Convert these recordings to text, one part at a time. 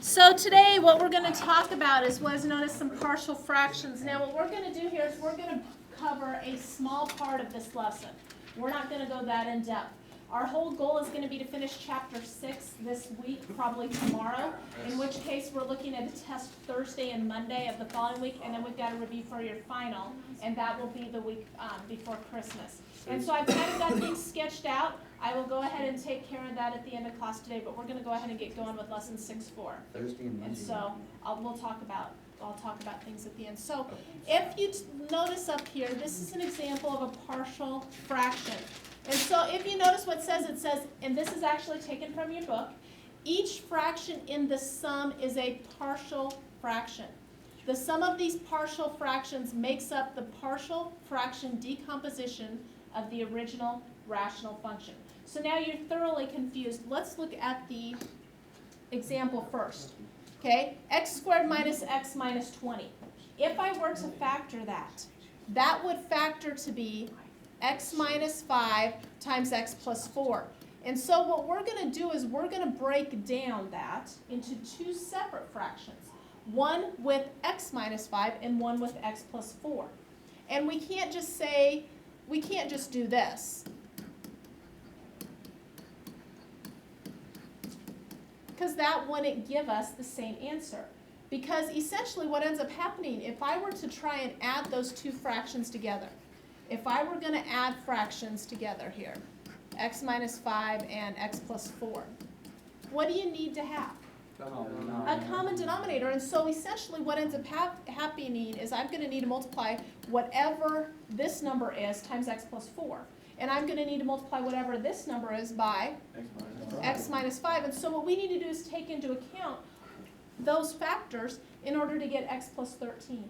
So today what we're going to talk about is what is known as some partial fractions. Now what we're going to do here is we're going to cover a small part of this lesson. We're not going to go that in depth. Our whole goal is going to be to finish chapter 6 this week, probably tomorrow, in which case we're looking at a test Thursday and Monday of the following week, and then we've got a review for your final, and that will be the week before Christmas. And so I've kind of got things sketched out. I will go ahead and take care of that at the end of class today, but we're going to go ahead and get going with lesson 6-4. Thursday and Monday. And so I'll talk about things at the end. So if you notice up here, this is an example of a partial fraction. And so if you notice what it says, and this is actually taken from your book, each fraction in the sum is a partial fraction. The sum of these partial fractions makes up the partial fraction decomposition of the original rational function. So now you're thoroughly confused. Let's look at the example first. Okay, x squared minus x minus 20. If I were to factor that, that would factor to be x minus 5 times x plus 4. And so what we're going to do is we're going to break down that into two separate fractions. One with x minus 5 and one with x plus 4. And we can't just do this. Because that wouldn't give us the same answer. Because essentially what ends up happening, if I were to try and add those two fractions together, if I were going to add fractions together here, x minus 5 and x plus 4, what do you need to have? A common denominator. And so essentially what ends up happening is I'm going to need to multiply whatever this number is times x plus 4. And I'm going to need to multiply whatever this number is by x minus 5. And so what we need to do is take into account those factors in order to get x plus 13.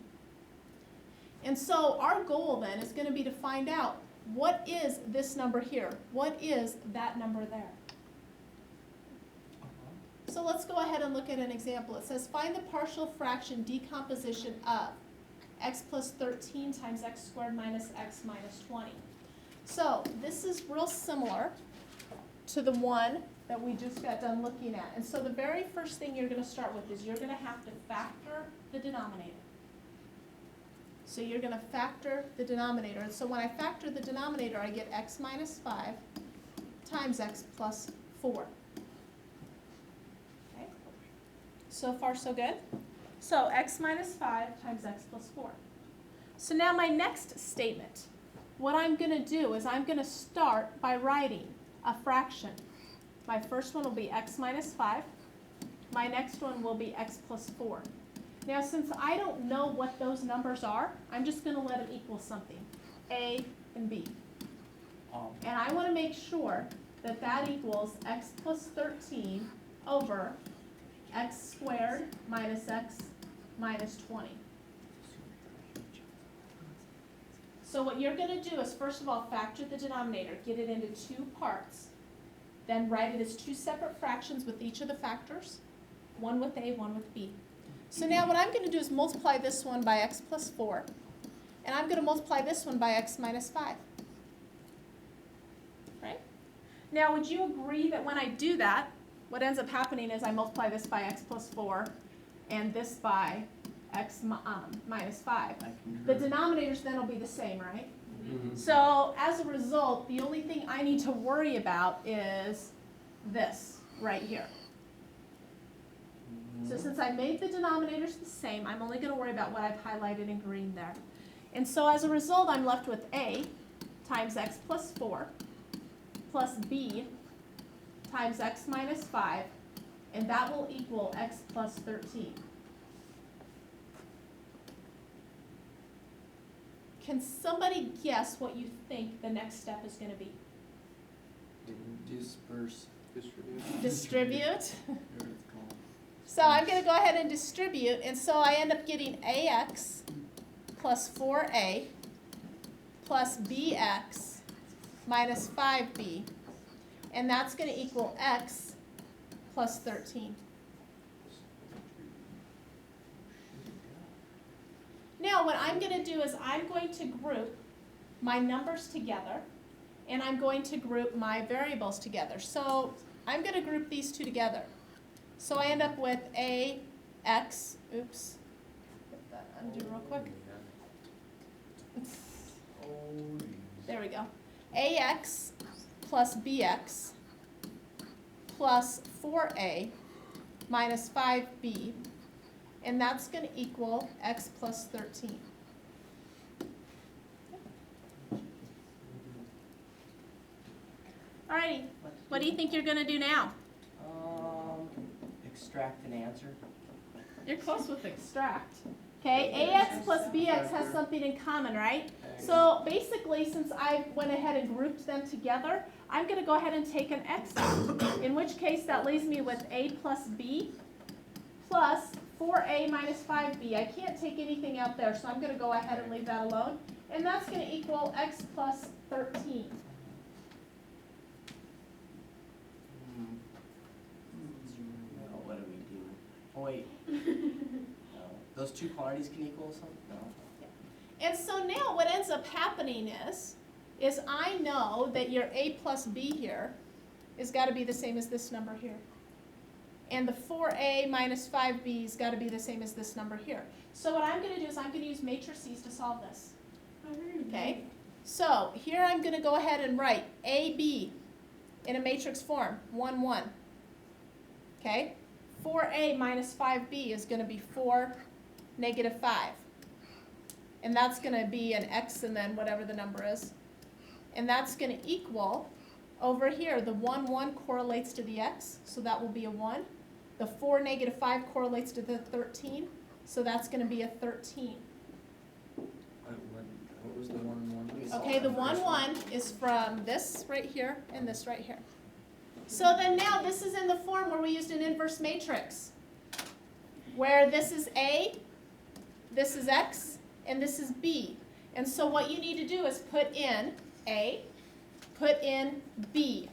And so our goal then is going to be to find out what is this number here? What is that number there? So let's go ahead and look at an example. It says find the partial fraction decomposition of x plus 13 times x squared minus x minus 20. So this is real similar to the one that we just got done looking at. And so the very first thing you're going to start with is you're going to have to factor the denominator. So you're going to factor the denominator. And so when I factor the denominator, I get x minus 5 times x plus 4. Okay? So far, so good? So x minus 5 times x plus 4. So now my next statement. What I'm going to do is I'm going to start by writing a fraction. My first one will be x minus 5. My next one will be x plus 4. Now, since I don't know what those numbers are, I'm just going to let them equal something, a and b. And I want to make sure that that equals x plus 13 over x squared minus x minus 20. So what you're going to do is, first of all, factor the denominator, get it into two parts, then write it as two separate fractions with each of the factors, one with a, one with b. So now what I'm going to do is multiply this one by x plus 4, and I'm going to multiply this one by x minus 5. Right? Now, would you agree that when I do that, what ends up happening is I multiply this by x plus 4 and this by x minus 5. The denominators then will be the same, right? Mm-hmm. So as a result, the only thing I need to worry about is this right here. So since I made the denominators the same, I'm only going to worry about what I've highlighted in green there. And so as a result, I'm left with a times x plus 4 plus b times x minus 5, and that will equal x plus 13. Can somebody guess what you think the next step is going to be? Disperse. Distribute. So I'm going to go ahead and distribute, and so I end up getting ax plus 4a plus bx minus 5b, and that's going to equal x plus 13. Now what I'm going to do is I'm going to group my numbers together, and I'm going to group my variables together. So I'm going to group these two together. So I end up with AX, oops, get that undo real quick. There we go. AX plus BX plus 4A minus 5B, and that's going to equal X plus 13. Alrighty, what do you think you're going to do now? Extract an answer. You're close with extract. Okay, AX plus BX has something in common, right? So basically, since I went ahead and grouped them together, I'm going to go ahead and take an X out, in which case that leaves me with A plus B plus 4A minus 5B. I can't take anything out there, so I'm going to go ahead and leave that alone. And that's going to equal X plus 13. No, what do we do? Oh, wait. No. Those two quantities can equal something? No. And so now what ends up happening is I know that your A plus B here has got to be the same as this number here. And the 4A minus 5B has got to be the same as this number here. So what I'm going to do is I'm going to use matrices to solve this. Okay? So here I'm going to go ahead and write AB in a matrix form, 1, 1. Okay? 4A minus 5B is going to be 4, negative 5. And that's going to be an X and then whatever the number is. And that's going to equal, over here, the 1, 1 correlates to the X, so that will be a 1. The 4, negative 5 correlates to the 13, so that's going to be a 13. What was the 1, 1? Okay, the 1, 1 is from this right here and this right here. So then now this is in the form where we used an inverse matrix, where this is A, this is X, and this is B. And so what you need to do is put in A, put in B.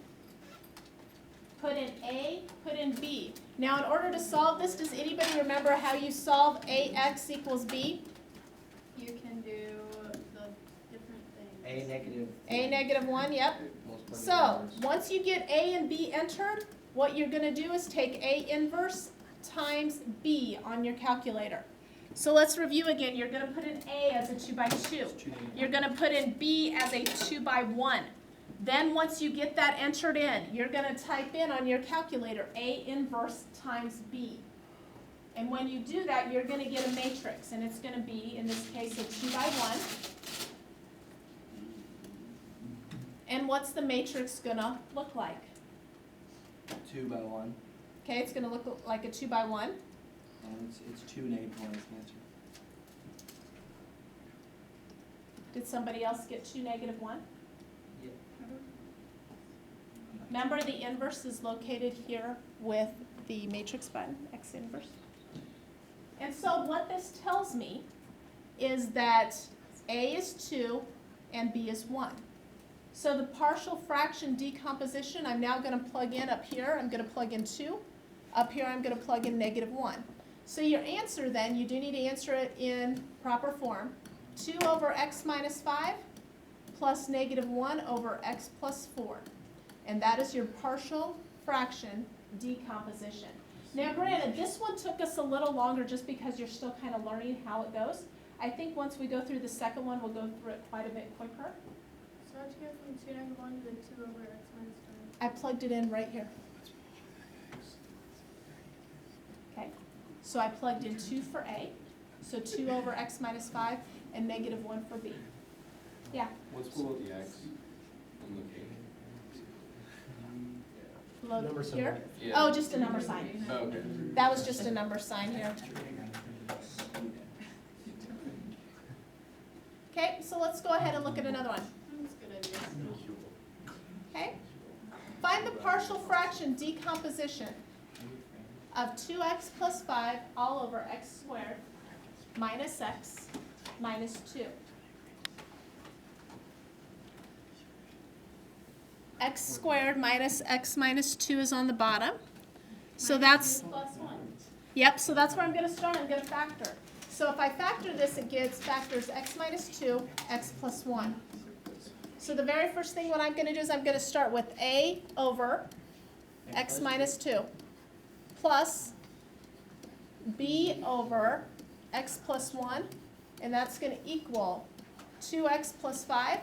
Put in A, put in B. Now in order to solve this, does anybody remember how you solve AX equals B? You can do the different things. A negative. A negative 1, yep. So once you get A and B entered, what you're going to do is take A inverse times B on your calculator. So let's review again. You're going to put in A as a 2 by 2. You're going to put in B as a 2 by 1. Then once you get that entered in, you're going to type in on your calculator A inverse times B. And when you do that, you're going to get a matrix. And it's going to be, in this case, a 2 by 1. And what's the matrix going to look like? 2 by 1. Okay, it's going to look like a 2 by 1. And it's 2, negative 1 is the answer. Did somebody else get 2, negative 1? Yeah. Remember, the inverse is located here with the matrix button, X inverse. And so what this tells me is that A is 2 and B is 1. So the partial fraction decomposition, I'm now going to plug in up here. I'm going to plug in 2. Up here, I'm going to plug in negative 1. So your answer then, you do need to answer it in proper form. 2 over x minus 5 plus negative 1 over x plus 4. And that is your partial fraction decomposition. Now granted, this one took us a little longer just because you're still kind of learning how it goes. I think once we go through the second one, we'll go through it quite a bit quicker. So how'd you get from 2 negative 1 to 2 over x minus 5? I plugged it in right here. Okay, so I plugged in 2 for A, so 2 over x minus 5, and negative 1 for B. Yeah? What's below the X? On the page? Below Number sign. here? Yeah. Oh, just a number sign. Oh, okay. That was just a number sign here. Okay, so let's go ahead and look at another one. That's a good idea. Okay? Find the partial fraction decomposition of 2x plus 5 all over x squared minus x minus 2. X squared minus x minus 2 is on the bottom. So that's, Plus 1. yep, so that's where I'm going to start. I'm going to factor. So if I factor this, it factors x minus 2, x plus 1. So the very first thing what I'm going to do is I'm going to start with a over x minus 2 plus b over x plus 1, and that's going to equal 2x plus 5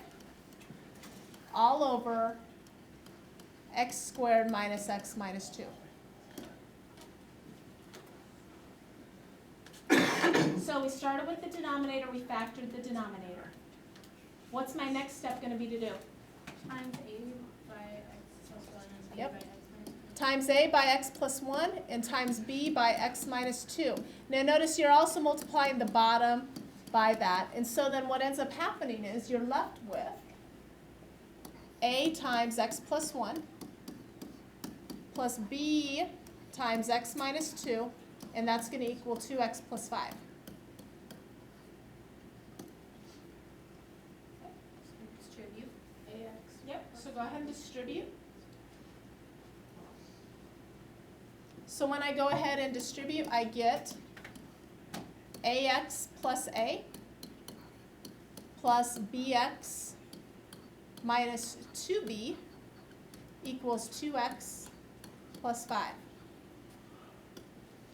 all over x squared minus x minus 2. So we started with the denominator, we factored the denominator. What's my next step going to be to do? Times A by X plus 1 and B Yep. by X minus 1. Times a by x plus 1 and times b by x minus 2. Now notice you're also multiplying the bottom by that. And so then what ends up happening is you're left with a times x plus 1 plus b times x minus 2, and that's going to equal 2x plus 5. Distribute AX. Yep, so go ahead and distribute. So when I go ahead and distribute, I get ax plus a plus bx minus 2b equals 2x plus 5.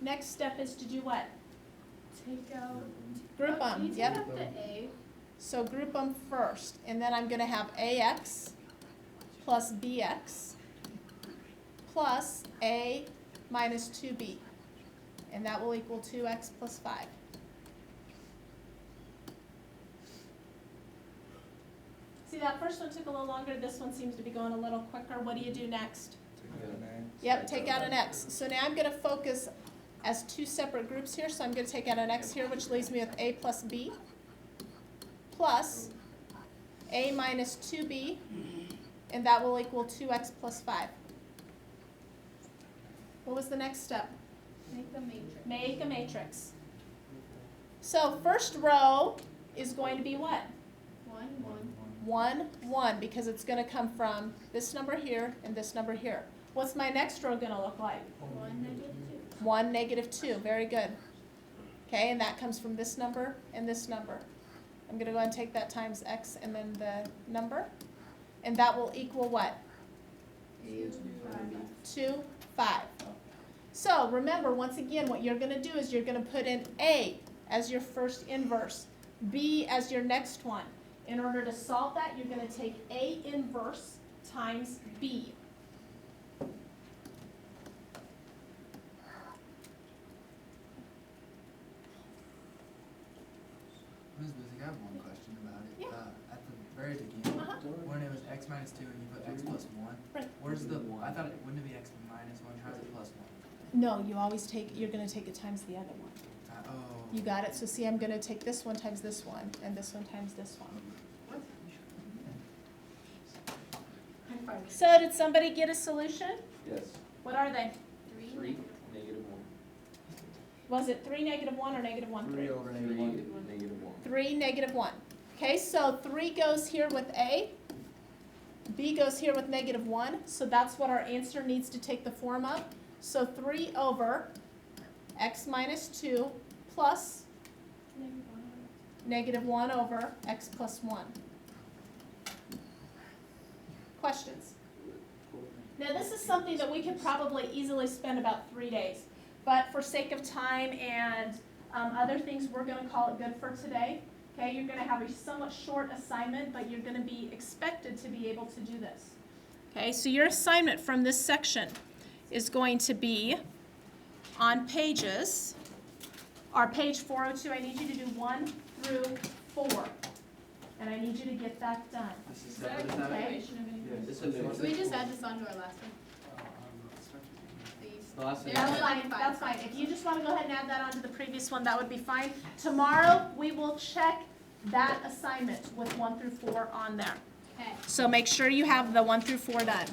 Next step is to do what? Take out. Group Can them, you take yep. out the A? So group them first, and then I'm going to have ax plus bx plus a minus 2b, and that will equal 2x plus 5. See, that first one took a little longer, this one seems to be going a little quicker. What do you do next? Yep, take out an x. So now I'm going to focus as two separate groups here, so I'm going to take out an x here, which leaves me with a plus b plus a minus 2b, and that will equal 2x plus 5. What was the next step? Make the matrix. Make a matrix. So first row is going to be what? 1, 1. 1, 1, because it's going to come from this number here and this number here. What's my next row going to look like? 1, negative 2. 1, negative 2. Very good. Okay, and that comes from this number and this number. I'm going to go ahead and take that times x and then the number. And that will equal what? 2, 5. 2, 5. So remember, once again, what you're going to do is you're going to put in A as your first inverse, B as your next one. In order to solve that, you're going to take A inverse times B. Ms. Busick, I have one question about it. Yeah. At the very beginning, Uh-huh. when it was x minus 2 and you put x plus 1, Right. where's the, I thought it wouldn't it be x minus 1, how's it plus 1? No, you always take, you're going to take it times the other one. Oh. You got it? So see, I'm going to take this one times this one, and this one times this one. I'm fine. So did somebody get a solution? Yes. What are they? 3, negative 1. Was it 3, negative 1, or negative 1, 3? 3 over 3, negative 1. negative 1. 3, negative 1. Okay, so 3 goes here with A. B goes here with negative 1. So that's what our answer needs to take the form of. So 3 over x minus 2 plus negative 1 over x plus 1. Questions? Now this is something that we could probably easily spend about 3 days. But for sake of time and other things, we're going to call it good for today. Okay, you're going to have a somewhat short assignment, but you're going to be expected to be able to do this. Okay, so your assignment from this section is going to be on pages, or page 402. I need you to do 1 through 4. And I need you to get that done. This is Is that a separate assignment? continuation of anything? This is Can we just add this on to our last one, please? The last Yeah. That's That's fine, fine. that's fine. If you just want to go ahead and add that onto the previous one, that would be fine. Tomorrow, we will check that assignment with 1 through 4 on there. Okay. So make sure you have the 1 through 4 done.